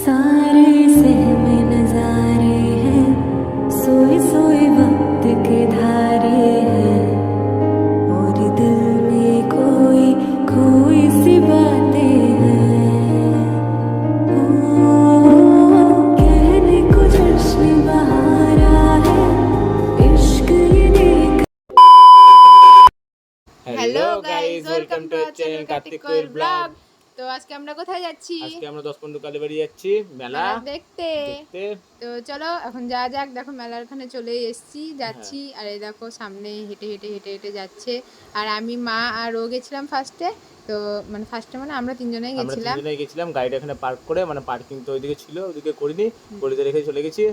सारे सहमे नजारे हैं, सोए सोए वक्त के धारे हैं, और दिल में कोई कोई सी बातें हैं। ओ, कहने को जश्न बहारा है, इश्क ये देख। Hello guys, welcome to our channel Kartik Koel blog. তো আজকে আমরা কোথায় যাচ্ছি? আজকে আমরা 10-15 কালে বেরিয়ে যাচ্ছি মেলা দেখতে। তো চলো এখন যাওয়া যাক। দেখো মেলার ওখানে চলে এসেছি, যাচ্ছি। আর এই দেখো সামনে হেঁটে হেঁটে হেঁটে হেঁটে যাচ্ছে। আর আমি, মা আর ও গেছিলাম ফার্স্টে। তো ফার্স্টে আমরা তিনজনেই গেছিলাম গাড়িটা এখানে পার্ক করে, মানে পার্কিং তো ওইদিকে ছিল, ওইদিকে করিনি, গলিতে রেখে চলে গেছি।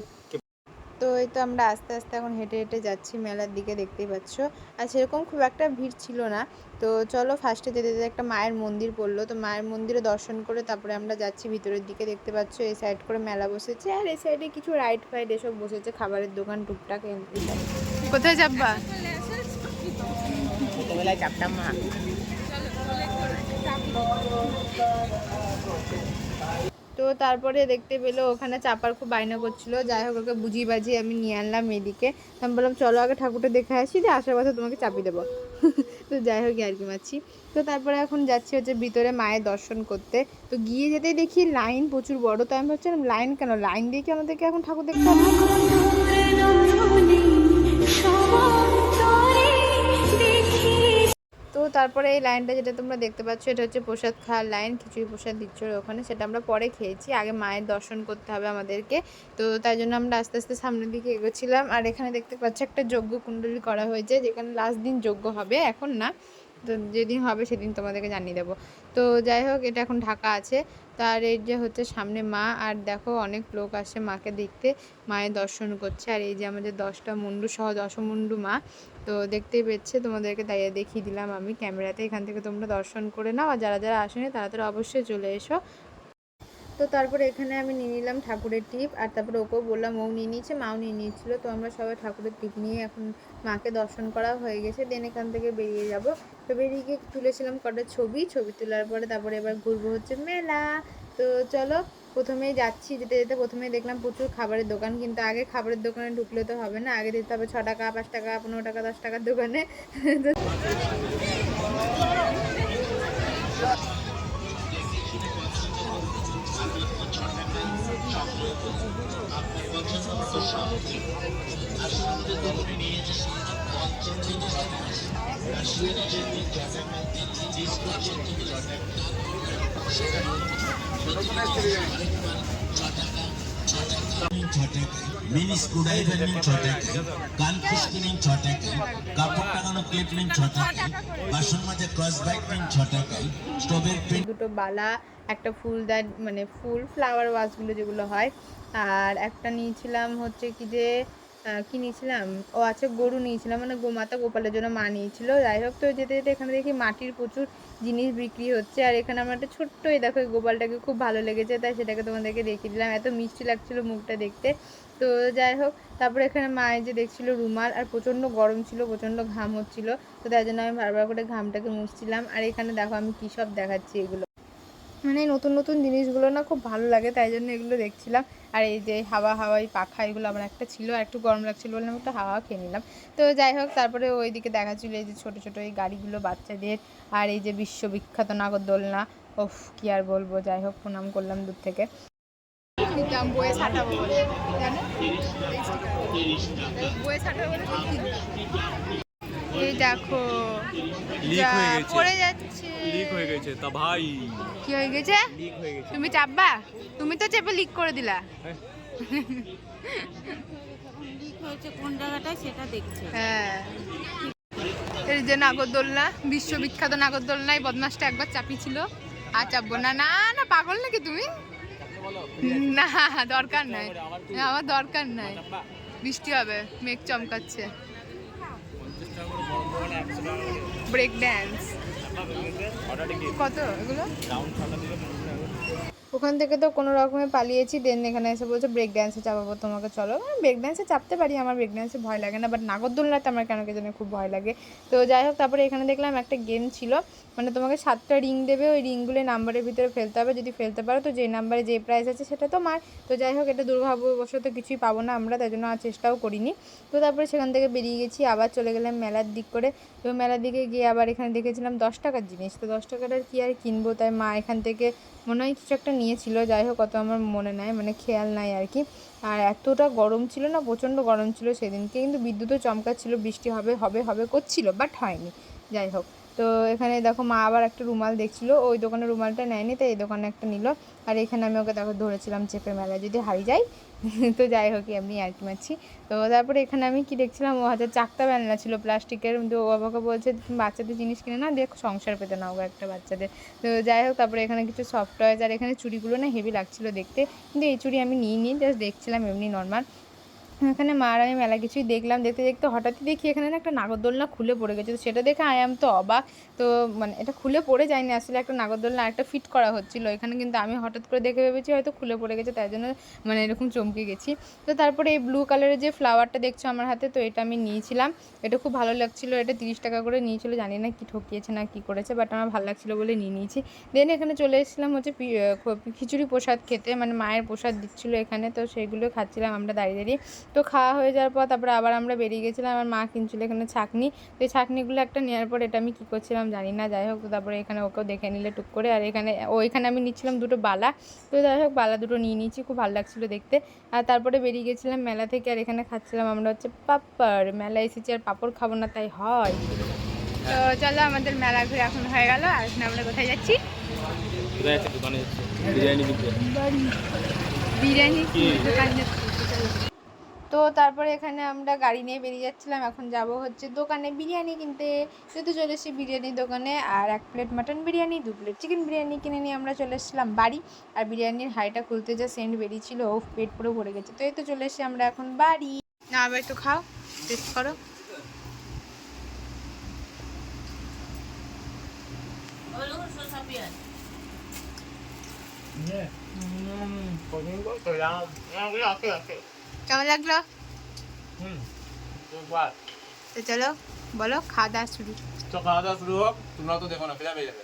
তো এই তো আমরা আস্তে আস্তে এখন হেঁটে হেঁটে যাচ্ছি মেলার দিকে, দেখতেই পাচ্ছ। আর সেরকম খুব একটা ভিড় ছিল না। তো চলো ফার্স্টে যেতে যেতে একটা মায়ের মন্দির পড়লো, তো মায়ের মন্দিরে দর্শন করে তারপরে আমরা যাচ্ছি ভিতরের দিকে। দেখতে পাচ্ছ এই সাইড করে মেলা বসেছে, আর এই সাইডে কিছু রাইড ফাইড এসব বসেছে, খাবারের দোকান টুকটাক। কোথায় যাবা? ছোটবেলায় চাপতাম মা। তো তারপরে দেখতে পেলো ওখানে চাপার খুব বায়না করছিল। যাই হোক ওকে বুঝিয়ে বাজিয়ে আমি নিয়ে আনলাম এদিকে। আমি বললাম চলো আগে ঠাকুরটা দেখে আসি, যে আসার পথে তোমাকে চাপিয়ে দেবো। তো যাই হোক আর কি মারছি। তো তারপরে এখন যাচ্ছি হচ্ছে ভিতরে মায়ের দর্শন করতে। তো গিয়ে যেতে দেখি লাইন প্রচুর বড়। তো আমি ভাবছিলাম লাইন কেন, লাইন দিয়ে কি আমাদেরকে এখন ঠাকুর দেখতে হবে? তো তারপরে এই লাইনটা যেটা তোমরা দেখতে পাচ্ছ, এটা হচ্ছে প্রসাদ খাওয়ার লাইন। খিচুড়ি প্রসাদ দিচ্ছ ওখানে, সেটা আমরা পরে খেয়েছি। আগে মায়ের দর্শন করতে হবে আমাদেরকে। তো তাই জন্য আমরা আস্তে আস্তে সামনের দিকে এগোচ্ছিলাম। আর এখানে দেখতে পাচ্ছ একটা যজ্ঞ কুণ্ডলী করা হয়েছে, যেখানে লাস্ট দিন যজ্ঞ হবে, এখন না। তো যেদিন হবে সেদিন তোমাদেরকে জানিয়ে দেবো। তো যাই হোক এটা এখন ঢাকা আছে। তার এই যে হচ্ছে সামনে মা, আর দেখো অনেক লোক আসে মাকে দেখতে, মায়ের দর্শন করছে। আর এই যে আমাদের 10টা মুন্ডু সহ দশমুন্ডু মা। তো দেখতেই পেয়েছে, তোমাদেরকে তাই দেখিয়ে দিলাম আমি ক্যামেরাতে। এখান থেকে তোমরা দর্শন করে নাও, আর যারা যারা আসেনি তারা তারা অবশ্যই চলে এসো। তো তারপরে এখানে আমি নিয়ে নিলাম ঠাকুরের টিপ, আর তারপরে ওকেও বললাম, ও নিয়ে নিয়েছে, মাও নিয়ে নিয়েছিল। তো আমরা সবাই ঠাকুরের টিপ নিয়ে এখন মাকে দর্শন করা হয়ে গেছে। দেন এখান থেকে বেরিয়ে যাব। তো বেরিয়ে গিয়ে তুলেছিলাম কটা ছবি তোলার পরে তারপরে এবার ঘুরবো হচ্ছে মেলা। তো চলো প্রথমেই যাচ্ছি, যেতে যেতে প্রথমেই দেখলাম প্রচুর খাবারের দোকান। কিন্তু আগে খাবারের দোকানে ঢুকলে তো হবে না, আগে দিতে হবে 6 টাকা, 5 টাকা, 15 টাকা, 10 টাকার দোকানে। মিনি স্ক্রুড্রাইভার নিন 6 টাকায়, কান খুশকি নিন 6 টাকায়, কাপড় টাঙানো ক্লিপ নিন 6 টাকায়, বাসন মাজা ক্রস বাইক নিন 6 টাকায়, স্টোভের পেন, দুটো বালা, একটা ফুলদানি মানে ফুল ফ্লাওয়ার ওয়াশগুলো যেগুলো হয়, আর একটা নিয়েছিলাম হচ্ছে কি যে কি নিয়েছিলাম, ও আচ্ছা গরু নিয়েছিলাম, মানে গোমাতা গোপালের জন্য মা নিয়েছিল। যাই হোক তো যেতে যেতে এখানে দেখি মাটির প্রচুর জিনিস বিক্রি হচ্ছে। আর এখানে আমার একটা ছোট্ট এই দেখো গোপালটাকে খুব ভালো লেগেছে, তাই সেটাকে তোমাদেরকে দেখিয়ে দিলাম। এত মিষ্টি লাগছিল মুখটা দেখতে। তো যাই হোক তারপরে এখানে মায়ের যে দেখছিল রুমাল, আর প্রচণ্ড গরম ছিল, প্রচণ্ড ঘাম হচ্ছিল। তো তাই জন্য আমি বারবার করে ঘামটাকে মুছছিলাম। আর এখানে দেখো আমি কী সব দেখাচ্ছি, এগুলো মানে নতুন নতুন জিনিসগুলো না খুব ভালো লাগে, তাই জন্য এগুলো দেখছিলাম। আর এই যে হাওয়াই পাখা, এগুলো আমার একটা ছিল, আর একটু গরম লাগছিলো বলে আমি একটা হাওয়া খেয়ে নিলাম। তো যাই হোক তারপরে ওইদিকে দেখাচ্ছিল এই যে ছোটো ছোটো এই গাড়িগুলো বাচ্চাদের, আর এই যে বিশ্ববিখ্যাত নাগরদোলনা। ওফ কী আর বলবো, যাই হোক প্রণাম করলাম দূর থেকে। বয়ে ছাটাবো বলে জানো, বয়ে ছাটাবো বলে এই দেখো পড়ে যাচ্ছে, লিক হয়ে গেছে তা ভাই। কি হয়ে গেছে? লিক হয়ে গেছে। তুমি চাপবা? তুমি তো চেপে লিক করে দিলা। লিক হয়েছে কোন জায়গাটায় সেটা দেখছে। হ্যাঁ এই যে নাগরদোলনা, বিশ্ববিখ্যাত নাগরদোলনায় বদমাসটা একবার চাপিয়েছিল, আর চাপবো না। না না পাগল নাকি তুমি? না দরকার নাই, আমার দরকার নাই। বৃষ্টি হবে, মেঘ চমকাচ্ছে। ব্রেক ড্যান্স কত এগুলো? ওখান থেকে তো কোনো রকমে পালিয়েছি। দেন এখানে এসে বলছে ব্রেক ড্যান্সে চাপাবো তোমাকে, চলো। ব্রেক ড্যান্সে চাপতে পারি, আমার ব্রেক ড্যান্সে ভয় লাগে না, বাট নাগরদোলনাতে আমার কেন কে জানে খুব ভয় লাগে। তো যাই হোক তারপরে এখানে দেখলাম একটা গেম ছিল, মানে তোমাকে 7টা রিং দেবে, ওই রিংগুলো নাম্বারের ভিতরে ফেলতে হবে, যদি ফেলতে পারো তো যে নাম্বারে যে প্রাইস আছে সেটা তোমার। তো যাই হোক, এটা দুর্ভাগ্যবশত কিছুই পাবো না আমরা, তাই জন্য আর চেষ্টাও করিনি। তো তারপরে সেখান থেকে বেরিয়ে গেছি, আবার চলে গেলাম মেলার দিক করে। তো মেলার দিকে গিয়ে আবার এখানে দেখেছিলাম 10 টাকার জিনিস, তো 10 টাকার আর কি আর কিনবো, তাই মা এখান থেকে মনে হয় কিছু একটা নিয়েছিল, যাই হোক অত আমার মনে নাই, মানে খেয়াল নাই আর কি। আর এতটা গরম ছিল না, প্রচণ্ড গরম ছিল সেদিনকে, কিন্তু বিদ্যুৎও চমকাচ্ছিল, বৃষ্টি হবে হবে হবে করছিল, বাট হয়নি। যাই হোক, তো এখানে দেখো মা আবার একটা রুমাল দেখছিল, ওই দোকানে রুমালটা নেয়নি, তাই এই দোকানে একটা নিল। আর এখানে আমি ওকে দেখো ধরেছিলাম চেপে, মেলায় যদি হারিয়ে যাই। তো যাই হোক, এমনি আর কি মারছি। তো তারপরে এখানে আমি কি দেখছিলাম, ও হাতে চাকতা ব্যানলা ছিল প্লাস্টিকের, তো ও আমাকে বলছে তুমি বাচ্চাদের জিনিস কিনে না, দেখ সংসার পেতে নাও একটা বাচ্চাদের। তো যাই হোক, তারপরে এখানে কিছু সফট টয়েস, আর এখানে চুড়িগুলো না হেভি লাগছিলো দেখতে, কিন্তু এই চুড়ি আমি নিইনি, জাস্ট দেখছিলাম এমনি নর্মাল। এখানে মা আর আমি মেলা কিছুই দেখলাম, দেখতে দেখতে হঠাৎই দেখি এখানে না একটা নাগরদোলনা খুলে পড়ে গেছে, তো সেটা দেখে আই তো অবাক। তো মানে এটা খুলে পড়ে যায়নি আসলে, একটা নাগরদোলনা একটা ফিট করা হচ্ছিলো এখানে, কিন্তু আমি হঠাৎ করে দেখে ভেবেছি হয়তো খুলে পড়ে গেছে, তাই জন্য মানে এরকম চমকে গেছি। তো তারপরে এই ব্লু কালারের যে ফ্লাওয়ারটা দেখছো আমার হাতে, তো এটা আমি নিয়েছিলাম, এটা খুব ভালো লাগছিলো, এটা 30 টাকা করে নিয়েছিল, জানি না কি ঠকিয়েছে না কি করেছে, বাট আমার ভালো লাগছিলো বলে নিয়ে নিয়েছি। দেন এখানে চলে এসেছিলাম হচ্ছে খিচুড়ি প্রসাদ খেতে, মানে মায়ের প্রসাদ দিচ্ছিলো এখানে, তো সেইগুলো খাচ্ছিলাম আমরা দাঁড়িয়ে দাঁড়িয়ে। তো খাওয়া হয়ে যাওয়ার পর তারপরে আবার আমরা বেরিয়ে গেছিলাম, আমার মা কিনছিল এখানে ছাঁকনি, তো এই ছাঁকনিগুলো একটা নেওয়ার পর এটা আমি কী করছিলাম জানি না, যাই হোক। তো তারপরে এখানে ওকেও দেখে নিলে টুক করে, আর এখানে আমি নিচ্ছিলাম দুটো বালা, তো যাই হোক বালা দুটো নিয়ে নিয়েছি, খুব ভালো লাগছিলো দেখতে। আর তারপরে বেরিয়ে গেছিলাম মেলা থেকে, আর এখানে খাচ্ছিলাম আমরা হচ্ছে পাপড়, মেলায় এসেছি আর পাপড় খাবো না তাই হয়। তো চলো, আমাদের মেলা ঘুরে এখন হয়ে গেল, আর এখন আমরা কোথায় যাচ্ছি? দোকানে যাচ্ছে বিরিয়ানি কিনতে। বিরিয়ানি দোকান যাচ্ছি। তো তারপরে এখানে আমরা গাড়ি নিয়ে বেরিয়ে যাচ্ছিলাম, এখন যাব হচ্ছে দোকানে বিরিয়ানি কিনতে। যেহেতু চলে এসেছি বিরিয়ানির দোকানে, আর 1 plate mutton biryani, 2 plate chicken biryani কিনে নিয়ে আমরা চলে এসেছিলাম বাড়ি। আর বিরিয়ানির হাঁড়িটা খুলতে যা সেন্ট বেরিয়েছিল, ও পেট পুরো ভরে গেছে। তো এই তো চলে এসেছি আমরা এখন বাড়ি। না আবার একটু খাও, টেস্ট করো। কেমন লাগলো? তো চলো বলো, খাওয়া দাওয়া শুরু। তো খাওয়া দাওয়া শুরু হোক, তোমরা তো দেখো না, ফেরা পেয়ে যাবে।